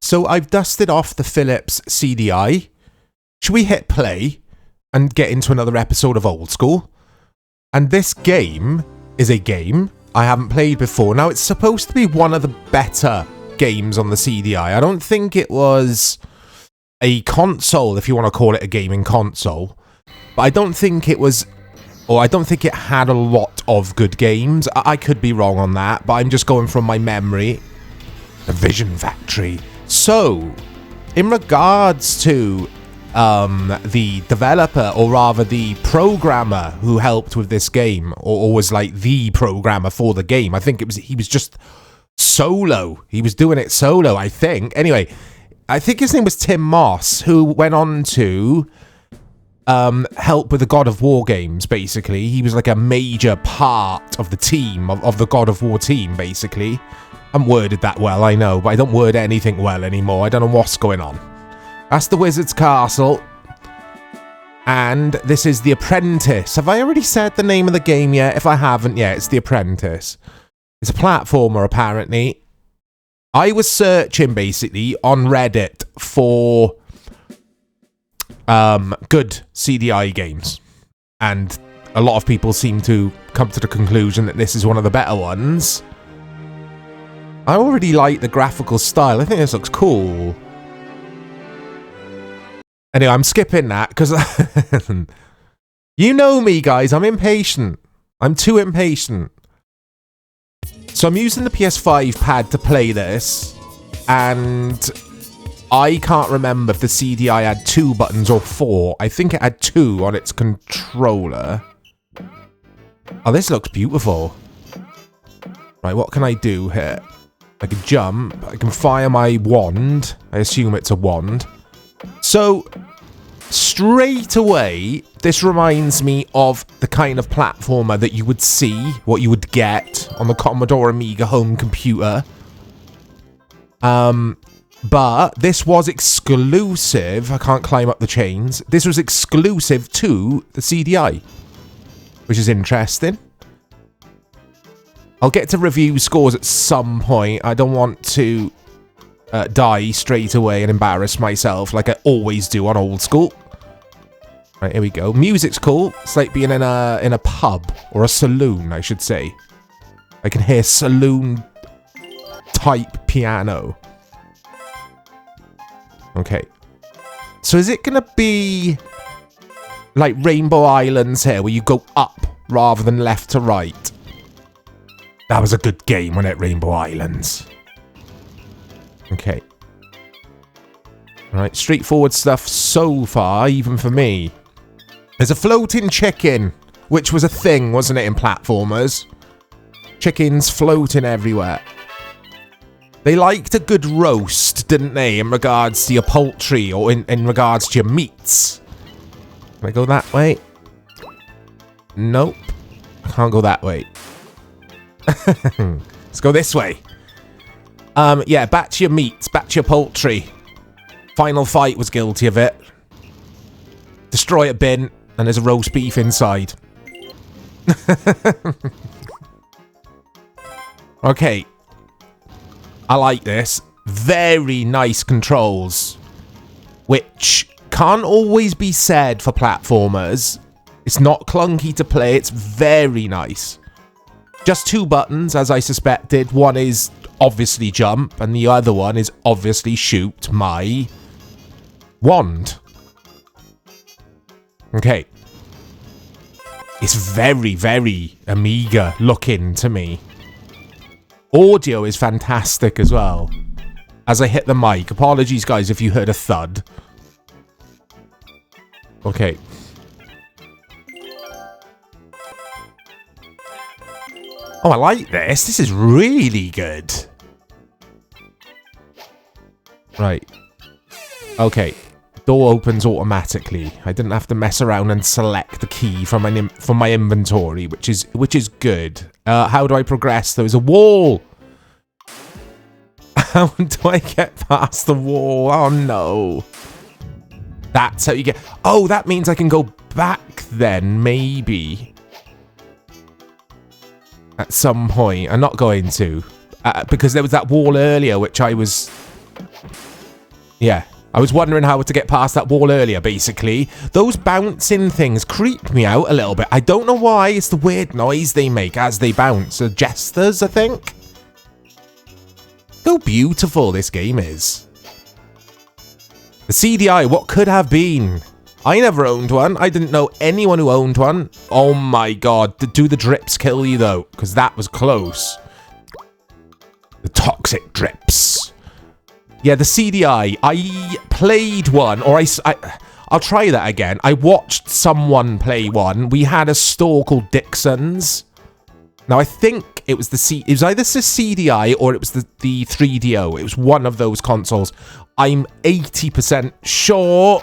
So I've dusted off the Philips CDI. Should we hit play and get into another episode of Old School? And this game is a game I haven't played before. Now, it's supposed to be one of the better games on the CDI. I don't think it was a console, if you want to call it a gaming console. But I don't think it was, or I don't think it had a lot of good games. I could be wrong on that, but I'm just going from my memory. The Vision Factory. So, in regards to the developer, or rather the programmer who helped with this game, or was like the programmer for the game, I think he was just solo. He was doing it solo, I think. Anyway, I think his name was Tim Moss, who went on to help with the God of War games, basically. He was like a major part of the team, of the God of War team, basically. I haven't worded that well, I know, but I don't word anything well anymore. I don't know what's going on. That's the Wizard's Castle. And this is The Apprentice. Have I already said the name of the game yet? If I haven't yet, it's The Apprentice. It's a platformer, apparently. I was searching, basically, on Reddit for good CDI games. And a lot of people seem to come to the conclusion that this is one of the better ones. I already like the graphical style. I think this looks cool. Anyway, I'm skipping that because you know me, guys. I'm impatient. I'm too impatient. So I'm using the PS5 pad to play this, and I can't remember if the CDI had 2 buttons or 4. I think it had 2 on its controller. Oh, this looks beautiful. Right, what can I do here? I can jump. I can fire my wand. I assume it's a wand. So, straight away, this reminds me of the kind of platformer that you would see, what you would get on the Commodore Amiga home computer. But this was exclusive. I can't climb up the chains. This was exclusive to the CDI, which is interesting. I'll get to review scores at some point. I don't want to die straight away and embarrass myself like I always do on Old School. Right, here we go. Music's cool. It's like being in a pub, or a saloon, I should say. I can hear saloon type piano. Okay. So is it gonna be like Rainbow Islands here, where you go up rather than left to right? That was a good game, wasn't it, Rainbow Islands? Okay. Alright, straightforward stuff so far, even for me. There's a floating chicken, which was a thing, wasn't it, in platformers? Chickens floating everywhere. They liked a good roast, didn't they, in regards to your poultry, or in regards to your meats. Can I go that way? Nope. I can't go that way. Let's go this way. Yeah, back to your meats, back to your poultry. Final Fight was guilty of it. Destroy a bin, and there's a roast beef inside. Okay. I like this. Very nice controls. Which can't always be said for platformers. It's not clunky to play, it's very nice. Just 2 buttons, as I suspected. One is obviously jump, and the other one is obviously shoot my wand. Okay. It's very, very Amiga looking to me. Audio is fantastic as well. As I hit the mic. Apologies, guys, if you heard a thud. Okay. Oh, I like this. This is really good. Right. Okay. Door opens automatically. I didn't have to mess around and select the key from my inventory, which is good. How do I progress? There's a wall. How do I get past the wall? Oh no. That's how you get... Oh, that means I can go back then, maybe. At some point. I'm not going to. Because there was that wall earlier, which I was Yeah. I was wondering how to get past that wall earlier, basically. Those bouncing things creep me out a little bit. I don't know why. It's the weird noise they make as they bounce. Jesters, I think. So beautiful this game is. The CDI, what could have been? I never owned one. I didn't know anyone who owned one. Oh my god. Do the drips kill you, though? Because that was close. The toxic drips. Yeah, the CDI. I played one, or I'll try that again. I watched someone play one. We had a store called Dixon's. Now, I think it was it was either the CDI or it was the 3DO. It was one of those consoles. I'm 80% sure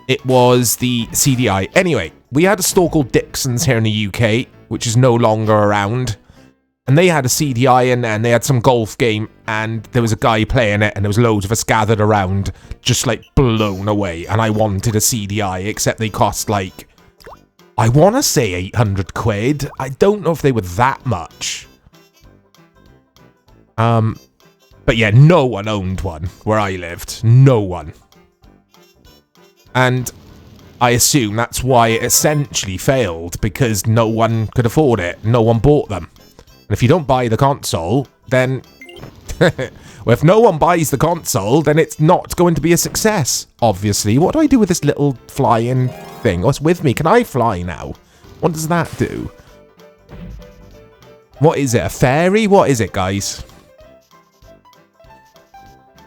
it was the CDI. Anyway, we had a store called Dixon's here in the UK, which is no longer around. And they had a CDI in there, and they had some golf game, and there was a guy playing it, and there was loads of us gathered around, just like blown away. And I wanted a CDI, except they cost like, I want to say 800 quid. I don't know if they were that much. But yeah, no one owned one where I lived. No one. And I assume that's why it essentially failed, because no one could afford it. No one bought them. And if you don't buy the console, then... well, if no one buys the console, then it's not going to be a success, obviously. What do I do with this little flying thing? What's with me? Can I fly now? What does that do? What is it? A fairy? What is it, guys?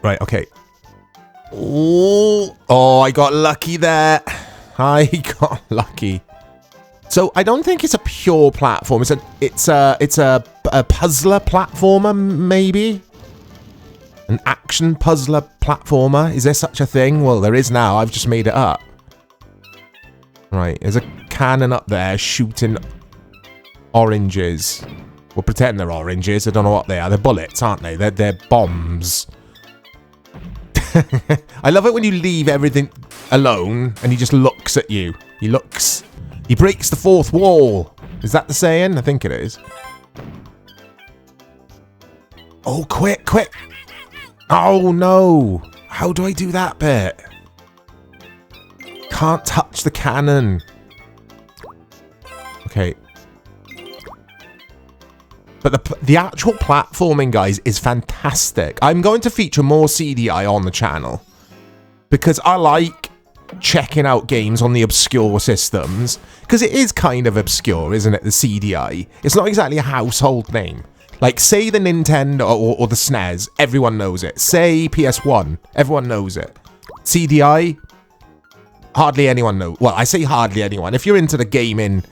Right, okay. Oh, I got lucky there. I got lucky. So I don't think it's a pure platform. It's a puzzler platformer, maybe? An action puzzler platformer? Is there such a thing? Well, there is now. I've just made it up. Right, there's a cannon up there shooting oranges. We'll pretend they're oranges. I don't know what they are. They're bullets, aren't they? They're bombs. I love it when you leave everything alone and he just looks at you. He breaks the fourth wall. Is that the saying? I think it is. Oh, quick. Oh, no. How do I do that bit? Can't touch the cannon. Okay. But the actual platforming, guys, is fantastic. I'm going to feature more CDI on the channel, because I like checking out games on the obscure systems, because it is kind of obscure, isn't it, the CDI? It's not exactly a household name. Like, say the Nintendo or the SNES, everyone knows it. Say PS1, everyone knows it. CDI, hardly anyone knows. Well, I say hardly anyone. If you're into the gaming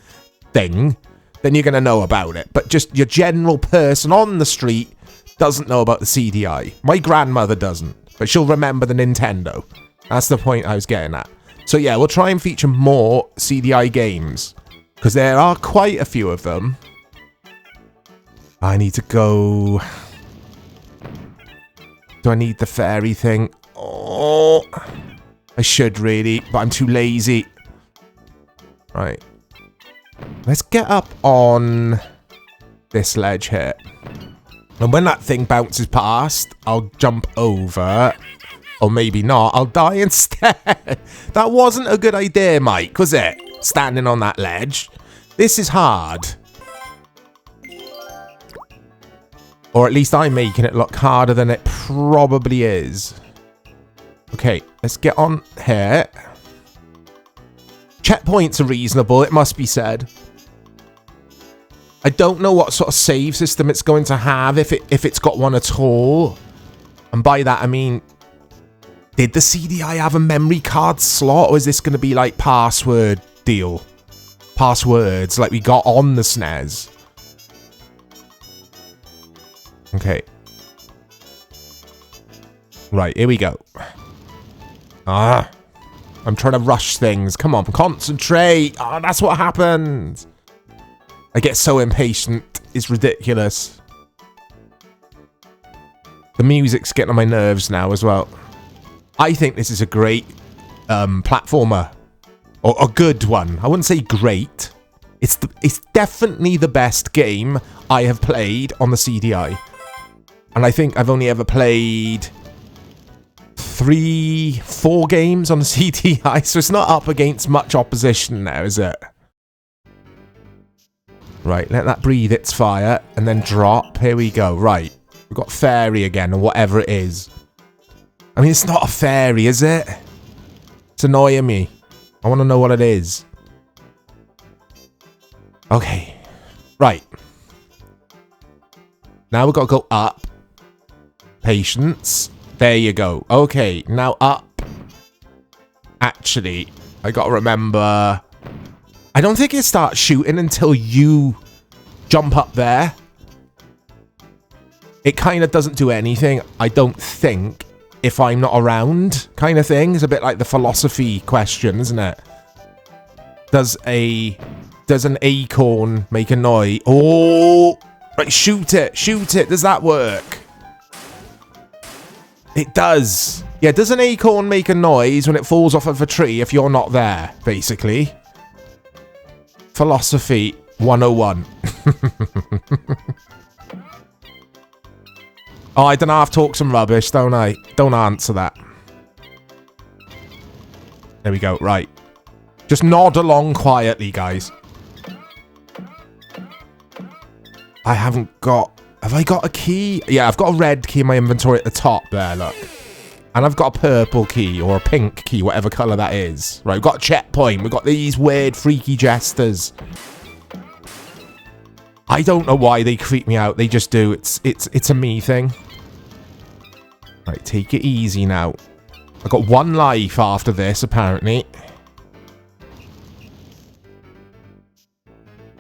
thing, then you're going to know about it. But just your general person on the street doesn't know about the CDI. My grandmother doesn't, but she'll remember the Nintendo. That's the point I was getting at. So yeah, we'll try and feature more CDI games, because there are quite a few of them. I need to go... Do I need the fairy thing? Oh, I should really, but I'm too lazy. Right. Let's get up on this ledge here. And when that thing bounces past, I'll jump over. Or maybe not. I'll die instead. That wasn't a good idea, Mike, was it? Standing on that ledge. This is hard. Or at least I'm making it look harder than it probably is. Okay, let's get on here. Checkpoints are reasonable, it must be said. I don't know what sort of save system it's going to have, if it's got one at all. And by that I mean, did the CDI have a memory card slot, or is this going to be like password deal? Passwords like we got on the SNES. Okay. Right, here we go. I'm trying to rush things. Come on, concentrate. That's what happens. I get so impatient. It's ridiculous. The music's getting on my nerves now as well. I think this is a great platformer. Or a good one. I wouldn't say great. It's definitely the best game I have played on the CDI. And I think I've only ever played 4 games on the CDI, so it's not up against much opposition now, is it? Right, let that breathe its fire, and then drop. Here we go. Right, we've got fairy again, or whatever it is. I mean, it's not a fairy, is it? It's annoying me. I want to know what it is. Okay. Right. Now we've got to go up. Patience. There you go. Okay, now up. Actually, I got to remember... I don't think it starts shooting until you jump up there. It kind of doesn't do anything, I don't think, if I'm not around, kind of thing. It's a bit like the philosophy question, isn't it? Does an acorn make a noise? Oh! Right, shoot it! Shoot it! Does that work? It does. Yeah, does an acorn make a noise when it falls off of a tree if you're not there, basically? Philosophy 101. Oh, I don't half talk some rubbish, don't I? Don't answer that. There we go, right. Just nod along quietly, guys. I haven't got... Have I got a key? Yeah, I've got a red key in my inventory at the top there, look. And I've got a purple key, or a pink key, whatever colour that is. Right, we've got a checkpoint. We've got these weird, freaky jesters. I don't know why they creep me out. They just do. It's a me thing. Right, take it easy now. I've got 1 life after this, apparently.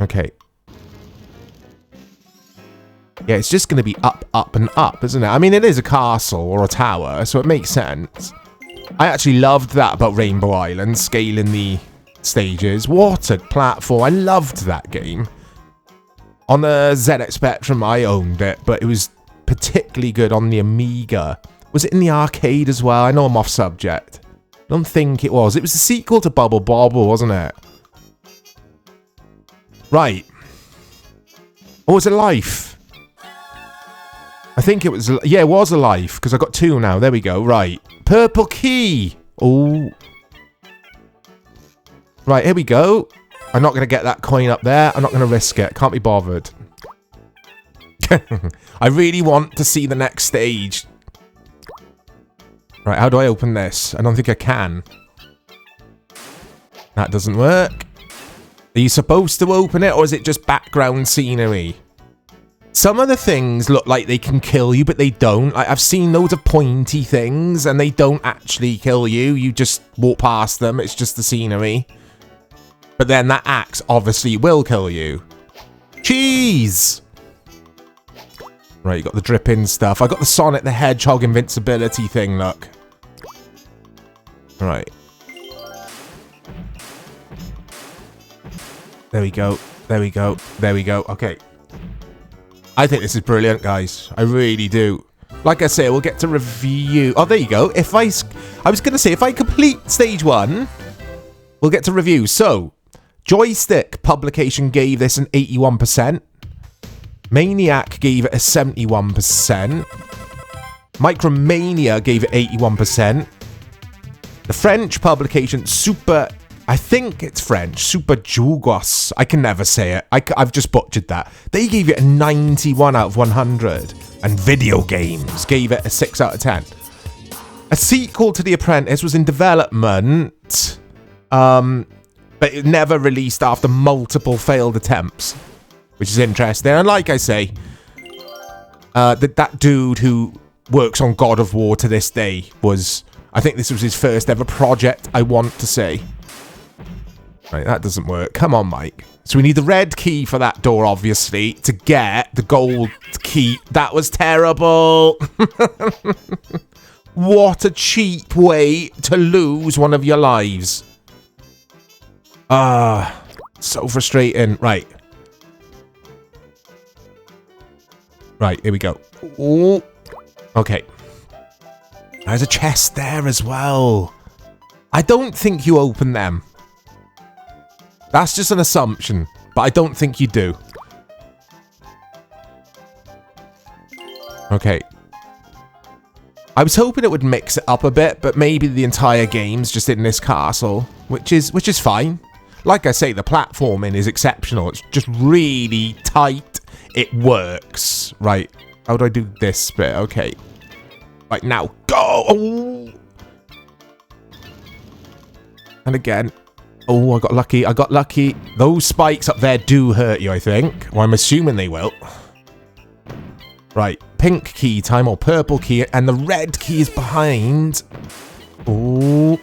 Okay. Yeah, it's just going to be up, up, and up, isn't it? I mean, it is a castle or a tower, so it makes sense. I actually loved that about Rainbow Island, scaling the stages. What a platform. I loved that game. On the ZX Spectrum, I owned it, but it was particularly good on the Amiga. Was it in the arcade as well? I know I'm off subject. I don't think it was. It was the sequel to Bubble Bobble, wasn't it? Right. Oh, it's a life. I think it was... Yeah, it was a life, because I got 2 now. There we go. Right. Purple key. Oh. Right, here we go. I'm not going to get that coin up there. I'm not going to risk it. Can't be bothered. I really want to see the next stage. Right, how do I open this? I don't think I can. That doesn't work. Are you supposed to open it, or is it just background scenery? Some of the things look like they can kill you, but they don't. Like, I've seen loads of pointy things, and they don't actually kill you. You just walk past them. It's just the scenery. But then that axe obviously will kill you. Cheese! Right, you got the dripping stuff. I got the Sonic the Hedgehog invincibility thing, look. Right. There we go. There we go. There we go. Okay. I think this is brilliant, guys. I really do. Like I say, we'll get to review... Oh, there you go. I was going to say, if I complete stage 1, we'll get to review. So, Joystick Publication gave this an 81%. Maniac gave it a 71%. Micromania gave it 81%. The French publication, Super... I think it's French. Super Jugos. I can never say it. I've just butchered that. They gave it a 91 out of 100. And Video Games gave it a 6 out of 10. A sequel to The Apprentice was in development, but it never released after multiple failed attempts, which is interesting. And like I say, that dude who works on God of War to this day was... I think this was his first ever project, I want to say. Right, that doesn't work. Come on, Mike. So we need the red key for that door, obviously, to get the gold key. That was terrible. What a cheap way to lose one of your lives. So frustrating. Right. Right, here we go. Ooh. Okay. There's a chest there as well. I don't think you open them. That's just an assumption, but I don't think you do. Okay. I was hoping it would mix it up a bit, but maybe the entire game's just in this castle, which is fine. Like I say, the platforming is exceptional. It's just really tight. It works. Right. How do I do this bit? Okay. Right, now, go! Oh! And again. Oh, I got lucky. I got lucky. Those spikes up there do hurt you, I think. Or I'm assuming they will. Right. Pink key time or purple key. And the red key is behind. Oh.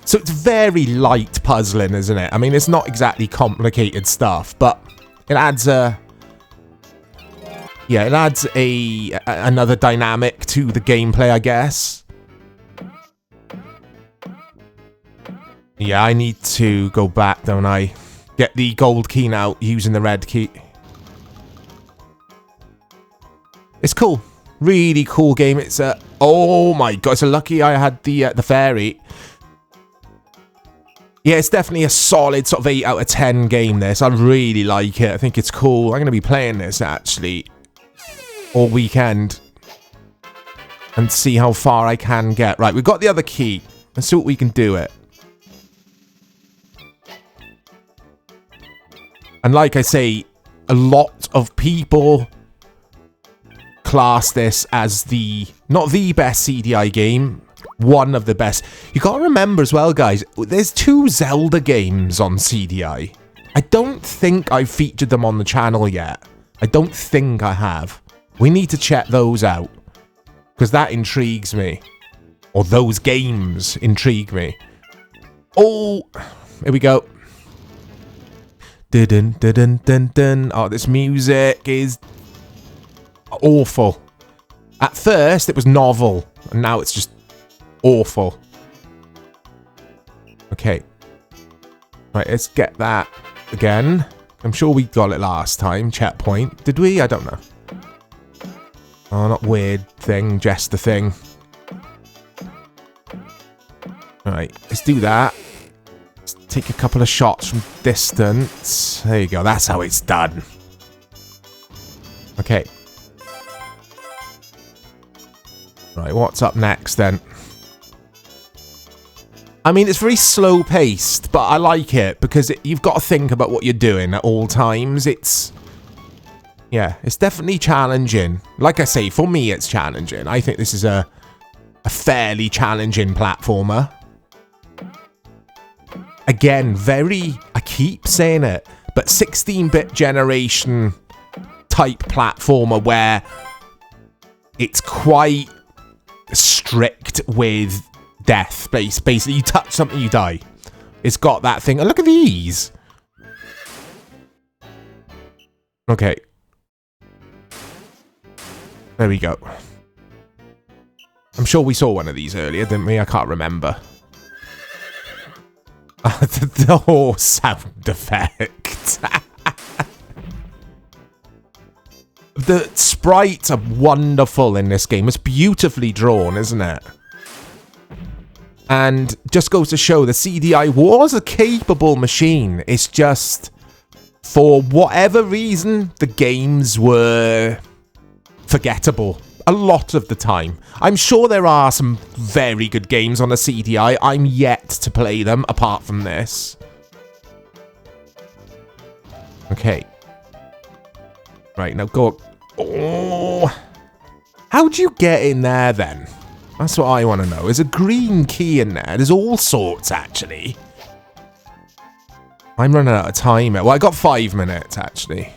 So it's very light puzzling, isn't it? I mean, it's not exactly complicated stuff, but it adds a... Yeah, it adds another dynamic to the gameplay, I guess. Yeah, I need to go back, don't I? Get the gold key now, using the red key. It's cool. Really cool game. It's a... Oh my god, so lucky I had the fairy. Yeah, it's definitely a solid sort of 8 out of 10 game, this. I really like it. I think it's cool. I'm going to be playing this, actually, all weekend. And see how far I can get. Right, we've got the other key. Let's see what we can do it. And like I say, a lot of people class this as the... Not the best CDI game. One of the best. You got to remember as well, guys, there's 2 Zelda games on CDI. I don't think I've featured them on the channel yet. I don't think I have. We need to check those out. Because that intrigues me. Or those games intrigue me. Oh, here we go. Dun dun dun dun dun. Oh, this music is awful. At first, it was novel. And now it's just awful. Okay. Right, let's get that again. I'm sure we got it last time. Checkpoint. Did we? I don't know. Oh, not weird thing. Just the thing. Alright, let's do that. Let's take a couple of shots from distance. There you go. That's how it's done. Okay. Right, what's up next then? I mean, it's very slow-paced, but I like it because you've got to think about what you're doing at all times. Yeah, it's definitely challenging. Like I say, for me, it's challenging. I think this is a fairly challenging platformer. Again, I keep saying it, but 16-bit generation type platformer where it's quite strict with death. Basically, you touch something, you die. It's got that thing. And look at these. Okay. There we go. I'm sure we saw one of these earlier, didn't we? I can't remember. The horse sound effect. The sprites are wonderful in this game. It's beautifully drawn, isn't it? And just goes to show the CDI was a capable machine. It's just, for whatever reason, the games were forgettable a lot of the time. I'm sure there are some very good games on the CDI. I'm yet to play them, apart from this. Okay. Right, now go up. Oh. How'd you get in there, then? That's what I want to know. There's a green key in there. There's all sorts, actually. I'm running out of time. Well, I got 5 minutes, actually.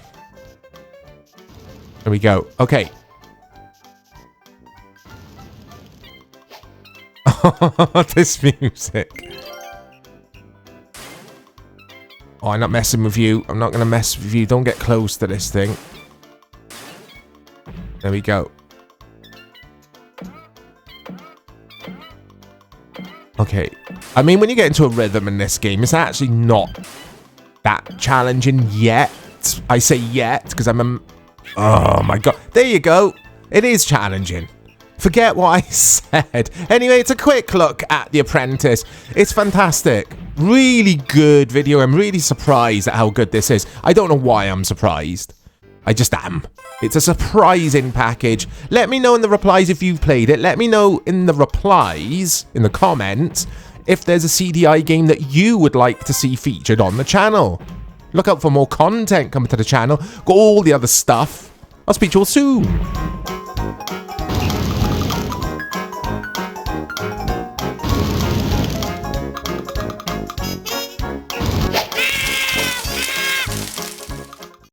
There we go. Okay. This music. Oh, I'm not messing with you. I'm not going to mess with you. Don't get close to this thing. There we go. Okay. I mean, when you get into a rhythm in this game, it's actually not that challenging yet. I say yet because oh my god. There you go. It is challenging. Forget what I said. Anyway, it's a quick look at The Apprentice. It's fantastic. Really good video. I'm really surprised at how good this is. I don't know why I'm surprised. I just am. It's a surprising package. Let me know in the replies if you've played it. Let me know in the replies, in the comments, if there's a CDI game that you would like to see featured on the channel. Look out for more content coming to the channel. Got all the other stuff. I'll speak to you all soon.